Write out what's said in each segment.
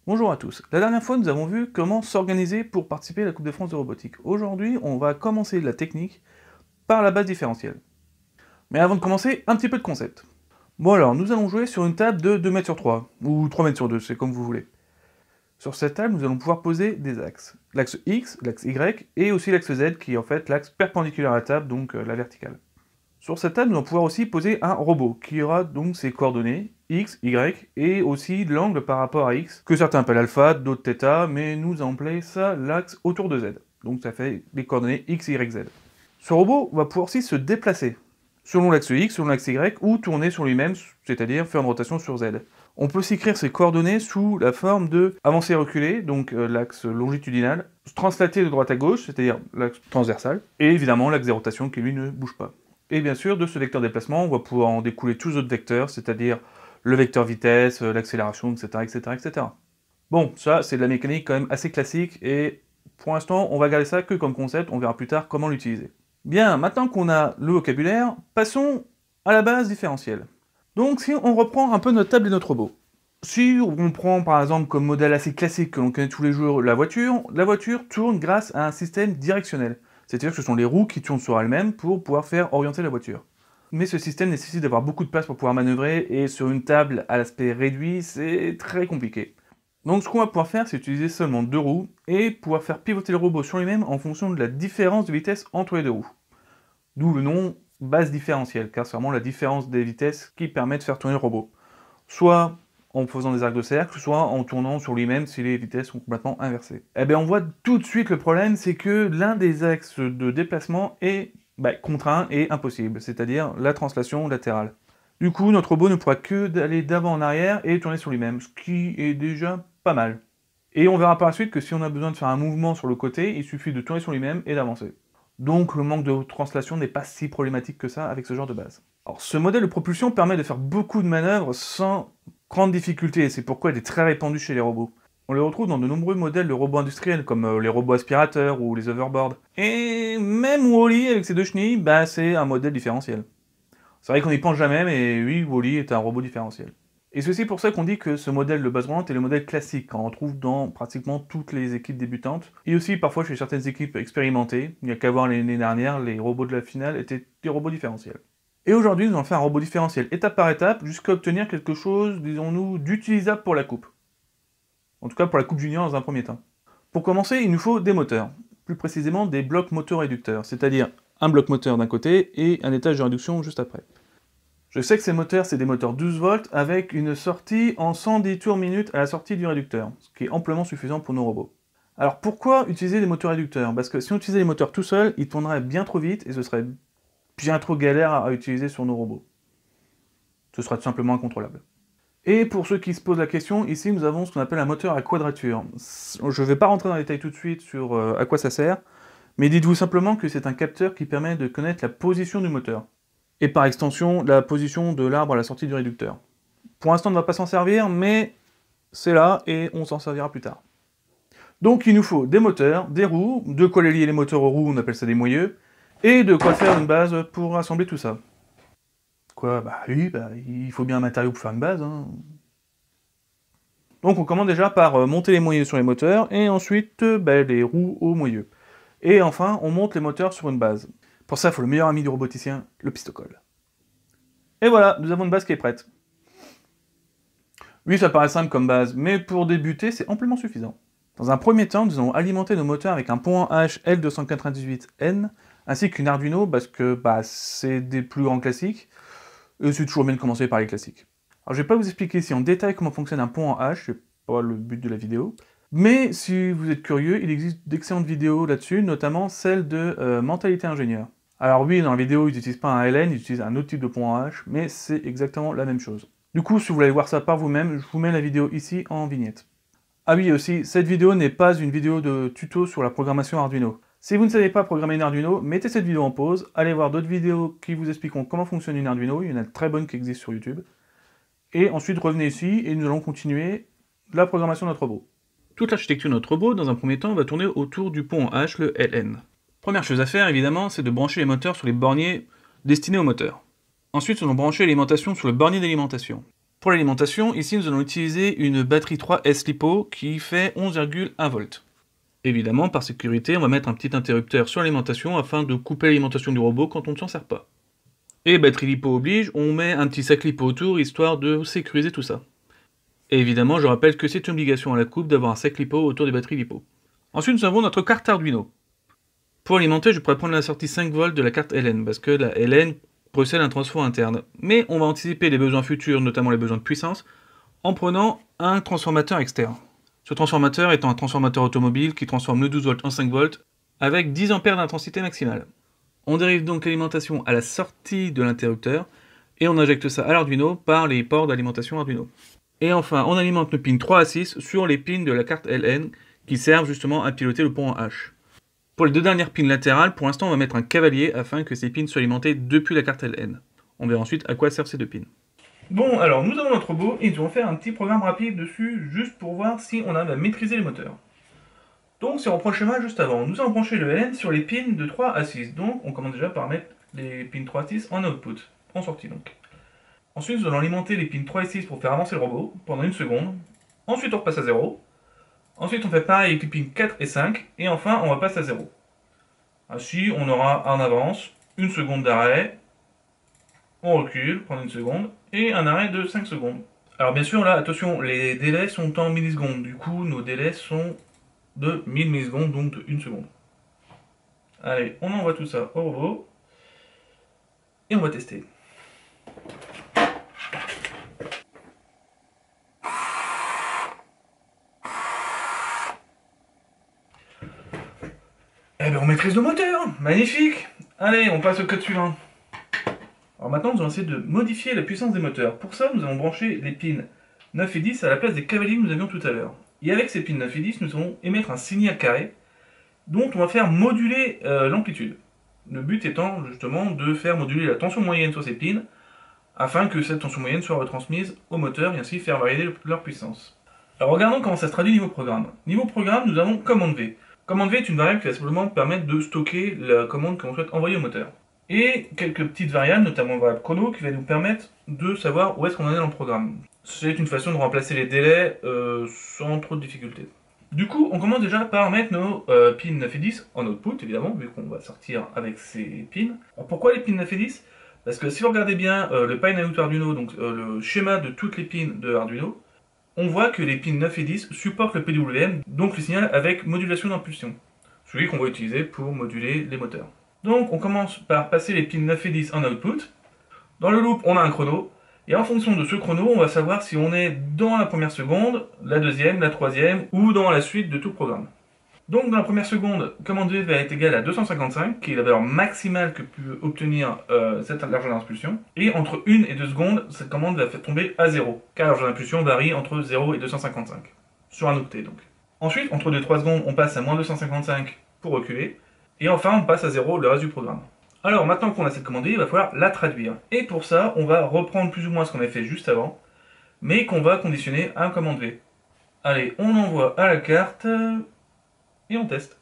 Bonjour à tous. La dernière fois, nous avons vu comment s'organiser pour participer à la Coupe de France de robotique. Aujourd'hui, on va commencer la technique par la base différentielle. Mais avant de commencer, un petit peu de concept. Bon alors, nous allons jouer sur une table de 2 mètres sur 3, ou 3 mètres sur 2, c'est comme vous voulez. Sur cette table, nous allons pouvoir poser des axes. L'axe X, l'axe Y, et aussi l'axe Z, qui est en fait l'axe perpendiculaire à la table, donc la verticale. Sur cette table, nous allons pouvoir aussi poser un robot, qui aura donc ses coordonnées, X, Y, et aussi l'angle par rapport à X, que certains appellent alpha, d'autres θ, mais nous allons appeler ça l'axe autour de Z. Donc ça fait les coordonnées X, Y, Z. Ce robot va pouvoir aussi se déplacer, selon l'axe X, selon l'axe Y, ou tourner sur lui-même, c'est-à-dire faire une rotation sur Z. On peut aussi écrire ces coordonnées sous la forme de avancer-reculer, donc l'axe longitudinal, translater de droite à gauche, c'est-à-dire l'axe transversal, et évidemment l'axe des rotations qui lui ne bouge pas. Et bien sûr, de ce vecteur déplacement, on va pouvoir en découler tous les autres vecteurs, c'est-à-dire le vecteur vitesse, l'accélération, etc., etc., etc. Bon, ça, c'est de la mécanique quand même assez classique, et pour l'instant, on va garder ça que comme concept, on verra plus tard comment l'utiliser. Bien, maintenant qu'on a le vocabulaire, passons à la base différentielle. Donc, si on reprend un peu notre table et notre robot. Si on prend par exemple comme modèle assez classique que l'on connaît tous les jours la voiture tourne grâce à un système directionnel. C'est-à-dire que ce sont les roues qui tournent sur elles-mêmes pour pouvoir faire orienter la voiture. Mais ce système nécessite d'avoir beaucoup de place pour pouvoir manœuvrer, et sur une table à l'aspect réduit, c'est très compliqué. Donc ce qu'on va pouvoir faire, c'est utiliser seulement deux roues, et pouvoir faire pivoter le robot sur lui-même en fonction de la différence de vitesse entre les deux roues. D'où le nom base différentielle, car c'est vraiment la différence des vitesses qui permet de faire tourner le robot. Soit en faisant des arcs de cercle, soit en tournant sur lui-même si les vitesses sont complètement inversées. Eh bien on voit tout de suite le problème, c'est que l'un des axes de déplacement est contraint et impossible, c'est-à-dire la translation latérale. Du coup, notre robot ne pourra que d'aller d'avant en arrière et tourner sur lui-même, ce qui est déjà pas mal. Et on verra par la suite que si on a besoin de faire un mouvement sur le côté, il suffit de tourner sur lui-même et d'avancer. Donc le manque de translation n'est pas si problématique que ça avec ce genre de base. Alors ce modèle de propulsion permet de faire beaucoup de manœuvres sans grande difficulté, et c'est pourquoi il est très répandu chez les robots. On les retrouve dans de nombreux modèles de robots industriels, comme les robots aspirateurs ou les hoverboards. Et même Wall-E avec ses deux chenilles, c'est un modèle différentiel. C'est vrai qu'on n'y pense jamais, mais oui, Wall-E est un robot différentiel. Et c'est aussi pour ça qu'on dit que ce modèle de base roulante est le modèle classique, qu'on retrouve dans pratiquement toutes les équipes débutantes, et aussi parfois chez certaines équipes expérimentées. Il n'y a qu'à voir l'année dernière, les robots de la finale étaient des robots différentiels. Et aujourd'hui, nous allons faire un robot différentiel étape par étape, jusqu'à obtenir quelque chose, disons-nous, d'utilisable pour la coupe. En tout cas pour la coupe junior dans un premier temps. Pour commencer, il nous faut des moteurs, plus précisément des blocs motoréducteurs, c'est-à-dire un bloc moteur d'un côté et un étage de réduction juste après. Je sais que ces moteurs, c'est des moteurs 12 volts avec une sortie en 110 tours minute à la sortie du réducteur, ce qui est amplement suffisant pour nos robots. Alors pourquoi utiliser des moteurs réducteurs? Parce que si on utilisait les moteurs tout seuls, ils tourneraient bien trop vite et ce serait bien trop galère à utiliser sur nos robots. Ce sera tout simplement incontrôlable. Et pour ceux qui se posent la question, ici nous avons ce qu'on appelle un moteur à quadrature. Je ne vais pas rentrer dans les détails tout de suite sur à quoi ça sert, mais dites-vous simplement que c'est un capteur qui permet de connaître la position du moteur. Et par extension, la position de l'arbre à la sortie du réducteur. Pour l'instant, on ne va pas s'en servir, mais c'est là, et on s'en servira plus tard. Donc il nous faut des moteurs, des roues, de quoi lier les moteurs aux roues, on appelle ça des moyeux, et de quoi faire une base pour assembler tout ça. Quoi? Oui, il faut bien un matériau pour faire une base, hein. Donc on commence déjà par monter les moyeux sur les moteurs, et ensuite les roues aux moyeux. Et enfin, on monte les moteurs sur une base. Pour ça, il faut le meilleur ami du roboticien, le pistocole. Et voilà, nous avons une base qui est prête. Oui, ça paraît simple comme base, mais pour débuter, c'est amplement suffisant. Dans un premier temps, nous allons alimenter nos moteurs avec un pont H L298N, ainsi qu'une Arduino, parce que c'est des plus grands classiques, et c'est toujours bien de commencer par les classiques. Alors je vais pas vous expliquer ici en détail comment fonctionne un pont en H, c'est pas le but de la vidéo, mais si vous êtes curieux, il existe d'excellentes vidéos là-dessus, notamment celle de Mentalité Ingénieur. Alors oui, dans la vidéo, ils n'utilisent pas un LN, ils utilisent un autre type de pont en H, mais c'est exactement la même chose. Du coup, si vous voulez voir ça par vous-même, je vous mets la vidéo ici en vignette. Ah oui aussi, cette vidéo n'est pas une vidéo de tuto sur la programmation Arduino. Si vous ne savez pas programmer une Arduino, mettez cette vidéo en pause, allez voir d'autres vidéos qui vous expliqueront comment fonctionne une Arduino, il y en a de très bonnes qui existent sur YouTube. Et ensuite revenez ici et nous allons continuer la programmation de notre robot. Toute l'architecture de notre robot, dans un premier temps, va tourner autour du pont en H, le LN. Première chose à faire, évidemment, c'est de brancher les moteurs sur les borniers destinés aux moteurs. Ensuite, nous allons brancher l'alimentation sur le bornier d'alimentation. Pour l'alimentation, ici nous allons utiliser une batterie 3S LiPo qui fait 11,1 volts. Évidemment, par sécurité, on va mettre un petit interrupteur sur l'alimentation afin de couper l'alimentation du robot quand on ne s'en sert pas. Et batterie LiPo oblige, on met un petit sac LiPo autour histoire de sécuriser tout ça. Et évidemment, je rappelle que c'est une obligation à la coupe d'avoir un sac LiPo autour des batteries LiPo. Ensuite, nous avons notre carte Arduino. Pour alimenter, je pourrais prendre la sortie 5 volts de la carte LN, parce que la LN possède un transfo interne. Mais on va anticiper les besoins futurs, notamment les besoins de puissance, en prenant un transformateur externe. Ce transformateur étant un transformateur automobile qui transforme le 12 volts en 5 volts, avec 10 ampères d'intensité maximale. On dérive donc l'alimentation à la sortie de l'interrupteur, et on injecte ça à l'Arduino par les ports d'alimentation Arduino. Et enfin, on alimente nos pins 3 à 6 sur les pins de la carte LN, qui servent justement à piloter le pont en H. Pour les deux dernières pins latérales, pour l'instant on va mettre un cavalier afin que ces pins soient alimentés depuis la carte LN. On verra ensuite à quoi servent ces deux pins. Bon, alors nous avons notre robot et nous allons faire un petit programme rapide dessus, juste pour voir si on arrive à maîtriser les moteurs. Donc si on reprend le schéma juste avant, nous allons brancher le LN sur les pins de 3 à 6, donc on commence déjà par mettre les pins 3 à 6 en output, en sortie donc. Ensuite nous allons alimenter les pins 3 et 6 pour faire avancer le robot, pendant une seconde. Ensuite on repasse à 0. Ensuite on fait pareil avec les pins 4 et 5, et enfin on repasse à 0. Ainsi on aura un avance, une seconde d'arrêt, on recule, prendre une seconde, et un arrêt de 5 secondes. Alors bien sûr là, attention, les délais sont en millisecondes, du coup nos délais sont de 1000 millisecondes, donc de 1 seconde. Allez, on envoie tout ça au robot, et on va tester. Eh bien on maîtrise le moteur, magnifique. Allez, on passe au code suivant. Alors maintenant, nous allons essayer de modifier la puissance des moteurs. Pour ça, nous allons brancher les pins 9 et 10 à la place des cavaliers que nous avions tout à l'heure. Et avec ces pins 9 et 10, nous allons émettre un signal carré dont on va faire moduler l'amplitude. Le but étant justement de faire moduler la tension moyenne sur ces pins afin que cette tension moyenne soit retransmise au moteur et ainsi faire varier leur puissance. Alors regardons comment ça se traduit niveau programme. Niveau programme, nous avons commande V. Commande V est une variable qui va simplement permettre de stocker la commande que l'on souhaite envoyer au moteur. Et quelques petites variables, notamment une variable chrono, qui va nous permettre de savoir où est-ce qu'on en est dans le programme. C'est une façon de remplacer les délais sans trop de difficultés. Du coup, on commence déjà par mettre nos pins 9 et 10 en output, évidemment, vu qu'on va sortir avec ces pins. Alors pourquoi les pins 9 et 10? Parce que si vous regardez bien le pin-out Arduino, donc le schéma de toutes les pins de Arduino, on voit que les pins 9 et 10 supportent le PWM, donc le signal avec modulation d'impulsion, celui qu'on va utiliser pour moduler les moteurs. Donc on commence par passer les pins 9 et 10 en output. Dans le loop, on a un chrono. Et en fonction de ce chrono, on va savoir si on est dans la première seconde, la deuxième, la troisième, ou dans la suite de tout le programme. Donc dans la première seconde, commande V va être égale à 255, qui est la valeur maximale que peut obtenir cette largeur d'impulsion. Et entre 1 et 2 secondes, cette commande va faire tomber à 0, car la largeur d'impulsion varie entre 0 et 255, sur un octet donc. Ensuite, entre 2 et 3 secondes, on passe à moins 255 pour reculer. Et enfin, on passe à 0 le reste du programme. Alors, maintenant qu'on a cette commande, il va falloir la traduire. Et pour ça, on va reprendre plus ou moins ce qu'on avait fait juste avant, mais qu'on va conditionner à un commande V. Allez, on envoie à la carte, et on teste.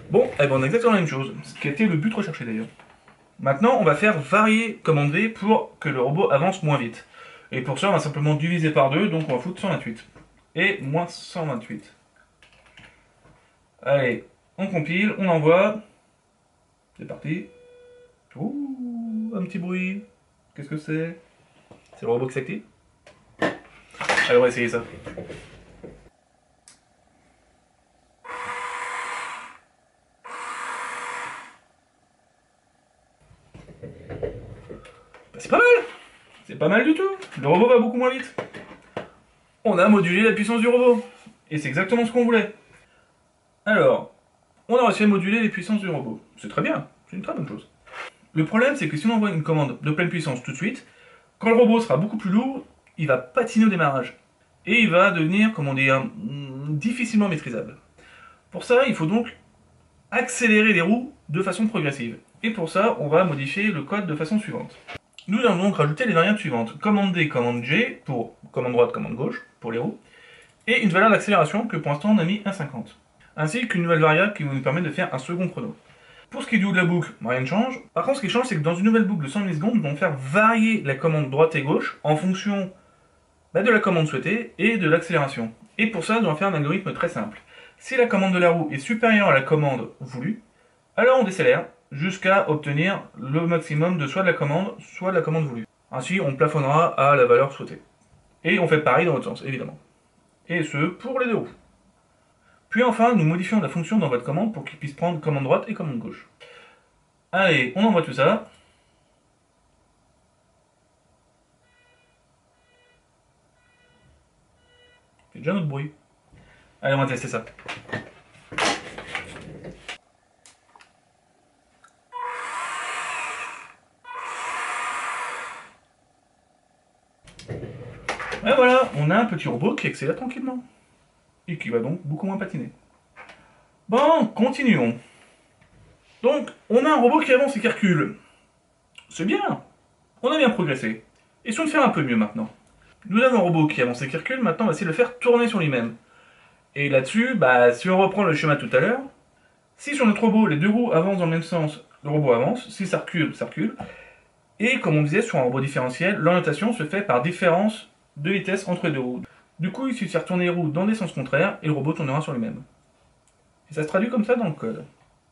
Bon, eh ben on a exactement la même chose, ce qui a été le but recherché d'ailleurs. Maintenant, on va faire varier commande V pour que le robot avance moins vite. Et pour ça, on va simplement diviser par 2, donc on va foutre 128. Et moins 128. Allez, on compile, on envoie. C'est parti. Ouh, un petit bruit. Qu'est-ce que c'est? C'est le robot qui s'active? Allez, on va essayer ça. C'est pas mal! C'est pas mal du tout! Le robot va beaucoup moins vite. On a modulé la puissance du robot. Et c'est exactement ce qu'on voulait. Alors, on a réussi à moduler les puissances du robot. C'est très bien, c'est une très bonne chose. Le problème, c'est que si on envoie une commande de pleine puissance tout de suite, quand le robot sera beaucoup plus lourd, il va patiner au démarrage. Et il va devenir, comment dire, difficilement maîtrisable. Pour ça, il faut donc accélérer les roues de façon progressive. Et pour ça, on va modifier le code de façon suivante. Nous allons donc rajouter les variables suivantes. Commande D, commande G pour commande droite, commande gauche, pour les roues. et une valeur d'accélération que pour l'instant on a mis 1,50. Ainsi qu'une nouvelle variable qui va nous permettre de faire un second chrono. Pour ce qui est du haut de la boucle, rien ne change. Par contre, ce qui change, c'est que dans une nouvelle boucle de 100 millisecondes, nous allons faire varier la commande droite et gauche en fonction de la commande souhaitée et de l'accélération. Et pour ça, nous allons faire un algorithme très simple. Si la commande de la roue est supérieure à la commande voulue, alors on décélère jusqu'à obtenir le maximum de soit de la commande voulue. Ainsi, on plafonnera à la valeur souhaitée. Et on fait pareil dans l'autre sens, évidemment. Et ce, pour les deux roues. Puis enfin, nous modifions la fonction dans votre commande pour qu'il puisse prendre commande droite et commande gauche. Allez, on envoie tout ça. C'est déjà notre bruit. Allez, on va tester ça. Et voilà, on a un petit robot qui accélère tranquillement. Et qui va donc beaucoup moins patiner. Bon, continuons. Donc, on a un robot qui avance et qui recule. C'est bien. On a bien progressé. Essayons de faire un peu mieux maintenant. Nous avons un robot qui avance et qui recule, maintenant on va essayer de le faire tourner sur lui-même. Et là-dessus, si on reprend le schéma tout à l'heure, si sur notre robot les deux roues avancent dans le même sens, le robot avance, si ça recule, ça recule. Et comme on disait, sur un robot différentiel, l'orientation se fait par différence de vitesse entre les deux roues. Du coup, il suffit de faire tourner les roues dans des sens contraires et le robot tournera sur lui-même. Et ça se traduit comme ça dans le code.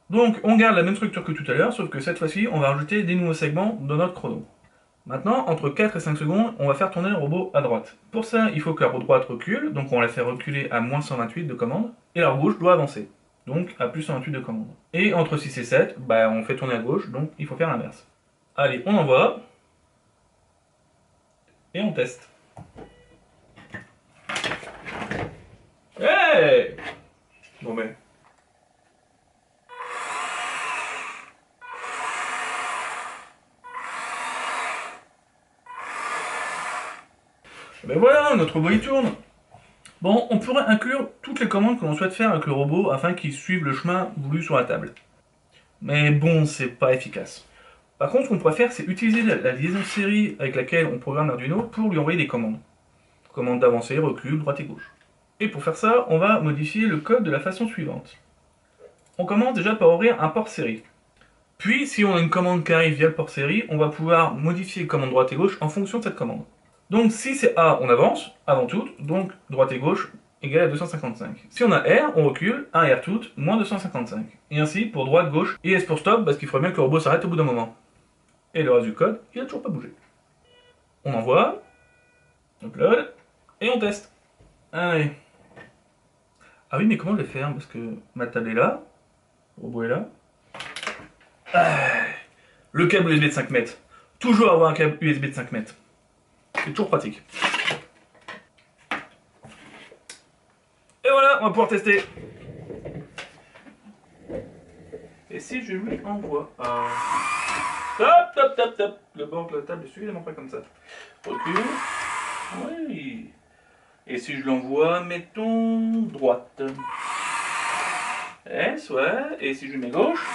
Donc, on garde la même structure que tout à l'heure, sauf que cette fois-ci, on va rajouter des nouveaux segments dans notre chrono. Maintenant, entre 4 et 5 secondes, on va faire tourner le robot à droite. Pour ça, il faut que la roue droite recule, donc on la fait reculer à moins 128 de commande, et la roue gauche doit avancer, donc à plus 128 de commande. Et entre 6 et 7, on fait tourner à gauche, donc il faut faire l'inverse. Allez, on envoie, et on teste. Hey! Bon ben... Ben voilà, notre robot il tourne. Bon, on pourrait inclure toutes les commandes que l'on souhaite faire avec le robot afin qu'il suive le chemin voulu sur la table. Mais bon, c'est pas efficace. Par contre, ce qu'on pourrait faire, c'est utiliser la liaison série avec laquelle on programme l'Arduino pour lui envoyer des commandes. Commandes d'avancer, recul, droite et gauche. Et pour faire ça, on va modifier le code de la façon suivante. On commence déjà par ouvrir un port série. Puis, si on a une commande qui arrive via le port série, on va pouvoir modifier commande droite et gauche en fonction de cette commande. Donc si c'est A, on avance, avant tout, donc droite et gauche égale à 255. Si on a R, on recule, 1 R tout, moins 255. Et ainsi pour droite, gauche, et S pour stop, parce qu'il faudrait bien que le robot s'arrête au bout d'un moment. Et le reste du code, il a toujours pas bougé. On envoie, upload, et on teste. Allez. Ah oui, mais comment je vais faire? Parce que ma table est là, le robot est là. Le câble USB de 5 mètres. Toujours avoir un câble USB de 5 mètres. C'est toujours pratique. Et voilà, on va pouvoir tester. Et si je lui envoie un... Top, top, top, top. Le bord de la table est suffisamment près comme ça. Recule. Oui. Et si je l'envoie, mettons, droite. S, ouais. Et si je lui mets gauche,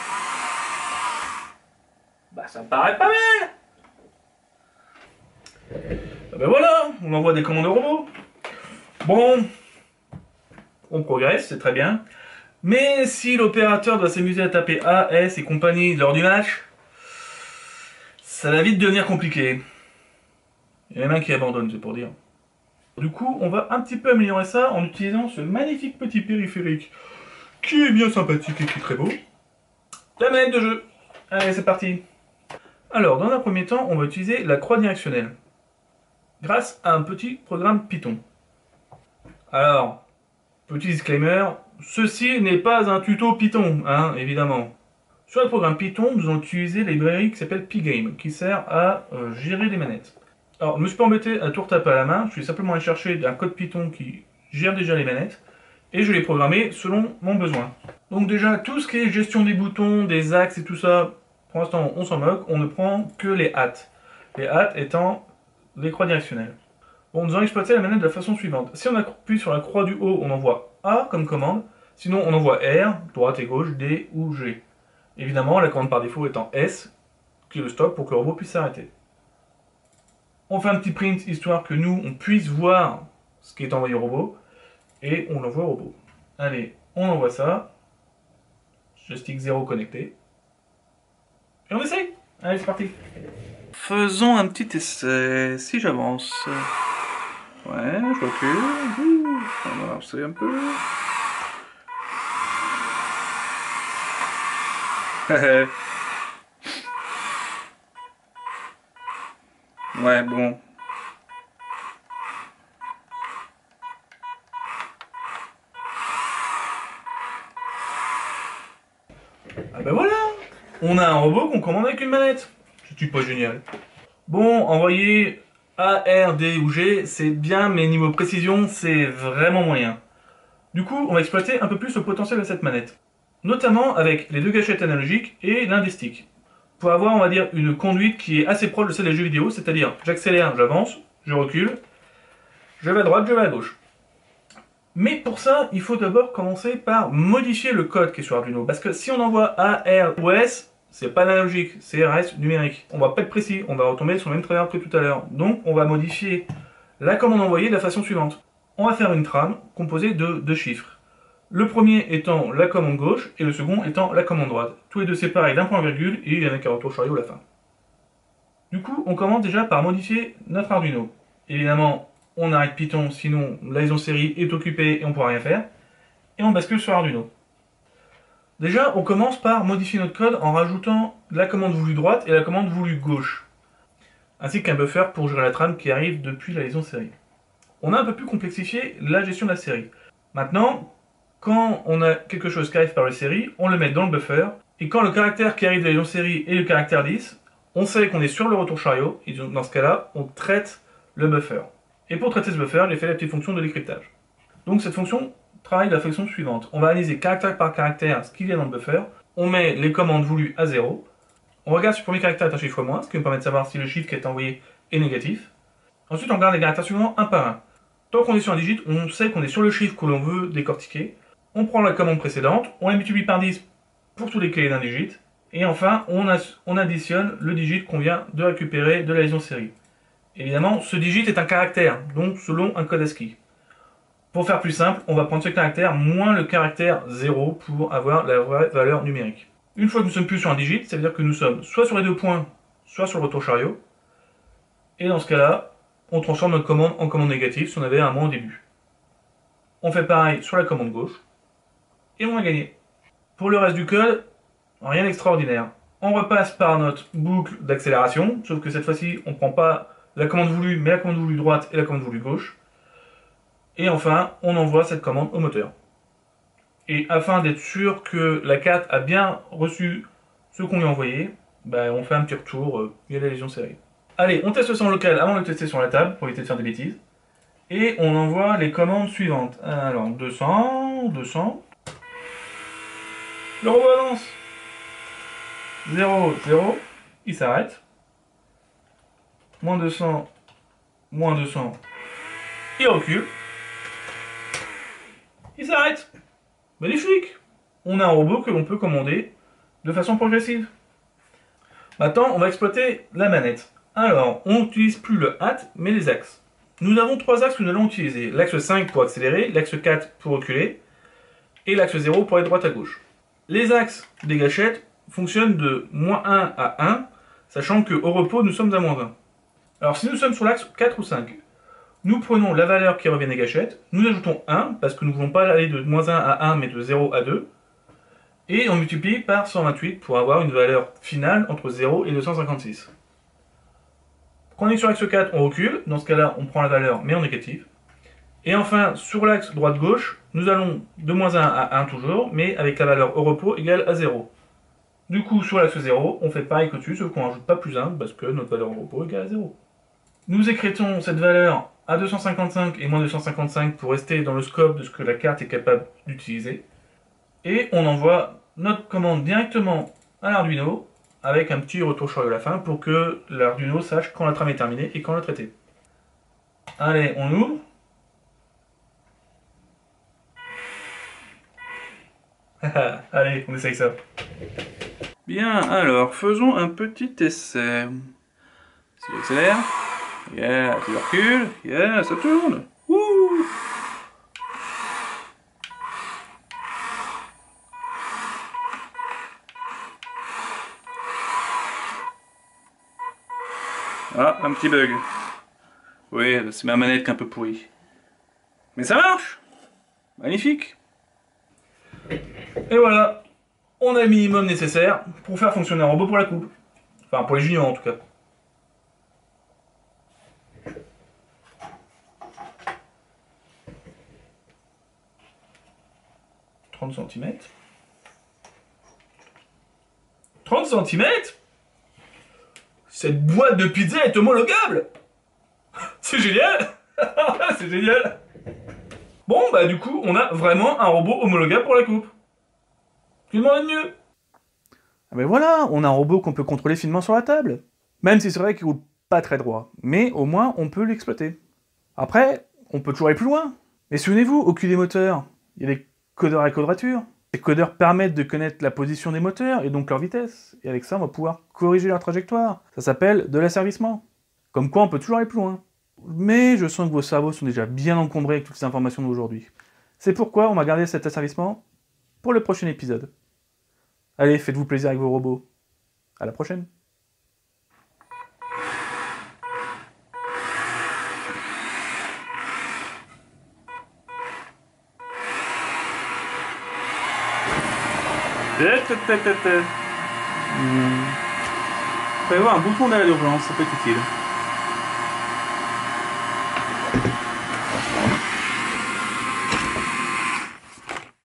ça me paraît pas mal. Ben voilà, on envoie des commandes au robot. Bon, on progresse, c'est très bien. Mais si l'opérateur doit s'amuser à taper A, S et compagnie lors du match, ça va vite devenir compliqué. Il y en a un qui abandonne, c'est pour dire. Du coup, on va un petit peu améliorer ça en utilisant ce magnifique petit périphérique qui est bien sympathique et qui est très beau. La manette de jeu. Allez, c'est parti. Alors, dans un premier temps, on va utiliser la croix directionnelle grâce à un petit programme Python. Alors, petit disclaimer, ceci n'est pas un tuto Python, hein, évidemment. Sur le programme Python, nous allons utiliser la librairie qui s'appelle Pygame, qui sert à gérer les manettes. Alors, je me suis pas embêté à tout retaper à la main, je suis simplement allé chercher un code Python qui gère déjà les manettes, et je l'ai programmé selon mon besoin. Donc déjà, tout ce qui est gestion des boutons, des axes et tout ça, pour l'instant, on s'en moque, on ne prend que les hâtes. Les hâtes étant les croix directionnelles. Bon, nous allons exploiter la manette de la façon suivante. Si on appuie sur la croix du haut, on envoie A comme commande. Sinon, on envoie R, droite et gauche, D ou G. Évidemment, la commande par défaut étant S, qui est le stop pour que le robot puisse s'arrêter. On fait un petit print histoire que nous, on puisse voir ce qui est envoyé au robot. et on l'envoie au robot. Allez, on envoie ça. Joystick 0 connecté. Et on essaye. Allez, c'est parti. Faisons un petit essai. Si j'avance. Ouais, je recule. On va avancer un peu. Ouais, bon. Ah bah voilà! On a un robot qu'on commande avec une manette. C'est-tu pas génial? Bon, envoyer A, R, D ou G, c'est bien, mais niveau précision, c'est vraiment moyen. Du coup, on va exploiter un peu plus le potentiel de cette manette. Notamment avec les deux gâchettes analogiques et l'un des sticks. Pour avoir, on va dire, une conduite qui est assez proche de celle des jeux vidéo, c'est-à-dire j'accélère, j'avance, je recule, je vais à droite, je vais à gauche. Mais pour ça, il faut d'abord commencer par modifier le code qui est sur Arduino. Parce que si on envoie A, R ou S, c'est pas analogique, c'est reste numérique. On va pas être précis, on va retomber sur le même travers que tout à l'heure. Donc on va modifier la commande envoyée de la façon suivante. On va faire une trame composée de deux chiffres. Le premier étant la commande gauche et le second étant la commande droite. Tous les deux séparés d'un point virgule et il y en a qu'un retour chariot à la fin. Du coup, on commence déjà par modifier notre Arduino. Évidemment, on arrête Python, sinon la liaison série est occupée et on ne pourra rien faire. Et on bascule sur Arduino. Déjà, on commence par modifier notre code en rajoutant la commande voulue droite et la commande voulue gauche. Ainsi qu'un buffer pour gérer la trame qui arrive depuis la liaison série. On a un peu plus complexifié la gestion de la série. Maintenant, quand on a quelque chose qui arrive par la série, on le met dans le buffer. Et quand le caractère qui arrive de la liaison série est le caractère 10, on sait qu'on est sur le retour chariot. Et dans ce cas-là, on traite le buffer. Et pour traiter ce buffer, j'ai fait la petite fonction de décryptage. Donc cette fonction travaille de la façon suivante. On va analyser caractère par caractère ce qu'il y a dans le buffer. On met les commandes voulues à 0. On regarde si le premier caractère est un chiffre moins, ce qui nous permet de savoir si le chiffre qui est envoyé est négatif. Ensuite, on regarde les caractères suivants un par un. Tant qu'on est sur un digit, on sait qu'on est sur le chiffre que l'on veut décortiquer. On prend la commande précédente, on la multiplie par 10 pour tous les clés d'un digit. Et enfin, on additionne le digit qu'on vient de récupérer de la liaison série. Évidemment, ce digit est un caractère, donc selon un code ASCII. Pour faire plus simple, on va prendre ce caractère moins le caractère 0 pour avoir la vraie valeur numérique. Une fois que nous sommes plus sur un digit, ça veut dire que nous sommes soit sur les deux points, soit sur le retour chariot. Et dans ce cas-là, on transforme notre commande en commande négative si on avait un moins au début. On fait pareil sur la commande gauche, et on a gagné. Pour le reste du code, rien d'extraordinaire. On repasse par notre boucle d'accélération, sauf que cette fois-ci, on ne prend pas la commande voulue, mais la commande voulue droite et la commande voulue gauche. Et enfin, on envoie cette commande au moteur. Et afin d'être sûr que la carte a bien reçu ce qu'on lui a envoyé, on fait un petit retour via la liaison série. Allez, on teste ça en local avant de le tester sur la table, pour éviter de faire des bêtises. Et on envoie les commandes suivantes. Alors, 200, 200. Le robot avance. 0, 0. Il s'arrête. Moins 200, moins 200. Il recule. Il s'arrête. Magnifique. On a un robot que l'on peut commander de façon progressive. Maintenant, on va exploiter la manette. Alors, on n'utilise plus le hat, mais les axes. Nous avons trois axes que nous allons utiliser. L'axe 5 pour accélérer, l'axe 4 pour reculer, et l'axe 0 pour aller de droite à gauche. Les axes des gâchettes fonctionnent de -1 à 1, sachant qu'au repos, nous sommes à -1. Alors, si nous sommes sur l'axe 4 ou 5, nous prenons la valeur qui revient des gâchettes, nous ajoutons 1, parce que nous ne voulons pas aller de -1 à 1, mais de 0 à 2, et on multiplie par 128 pour avoir une valeur finale entre 0 et 256. Quand on est sur l'axe 4, on recule, dans ce cas-là, on prend la valeur, mais en négatif. Et enfin, sur l'axe droite-gauche, nous allons de -1 à 1 toujours, mais avec la valeur au repos égale à 0. Du coup, sur l'axe 0, on fait pareil qu'au-dessus, sauf qu'on ne rajoute pas +1, parce que notre valeur au repos égale à 0. Nous écrétons cette valeur à 255 et -255 pour rester dans le scope de ce que la carte est capable d'utiliser. Et on envoie notre commande directement à l'Arduino, avec un petit retour chariot à la fin, pour que l'Arduino sache quand la trame est terminée et quand la traiter. Allez, on ouvre. Allez, on essaye ça. Bien, alors, faisons un petit essai. Si j'accélère, yeah, si je recule, yeah, ça tourne. Wouh! Ah, un petit bug. Oui, c'est ma manette qui est un peu pourrie. Mais ça marche! Magnifique! Et voilà! On a le minimum nécessaire pour faire fonctionner un robot pour la coupe. Enfin, pour les juniors en tout cas. 30 cm. 30 cm? Cette boîte de pizza est homologable! C'est génial! C'est génial! Bon, bah du coup, on a vraiment un robot homologable pour la coupe. Tu demandes de mieux? Ah ben voilà, on a un robot qu'on peut contrôler finement sur la table. Même si c'est vrai qu'il roule pas très droit. Mais au moins, on peut l'exploiter. Après, on peut toujours aller plus loin. Mais souvenez-vous, au cul des moteurs, il y a des codeurs à quadrature. Les codeurs permettent de connaître la position des moteurs et donc leur vitesse. Et avec ça, on va pouvoir corriger leur trajectoire. Ça s'appelle de l'asservissement. Comme quoi, on peut toujours aller plus loin. Mais je sens que vos cerveaux sont déjà bien encombrés avec toutes ces informations d'aujourd'hui. C'est pourquoi on va garder cet asservissement pour le prochain épisode. Allez, faites-vous plaisir avec vos robots. À la prochaine. Vous pouvez voir un bouton d'aller d'urgence, ça peut être utile.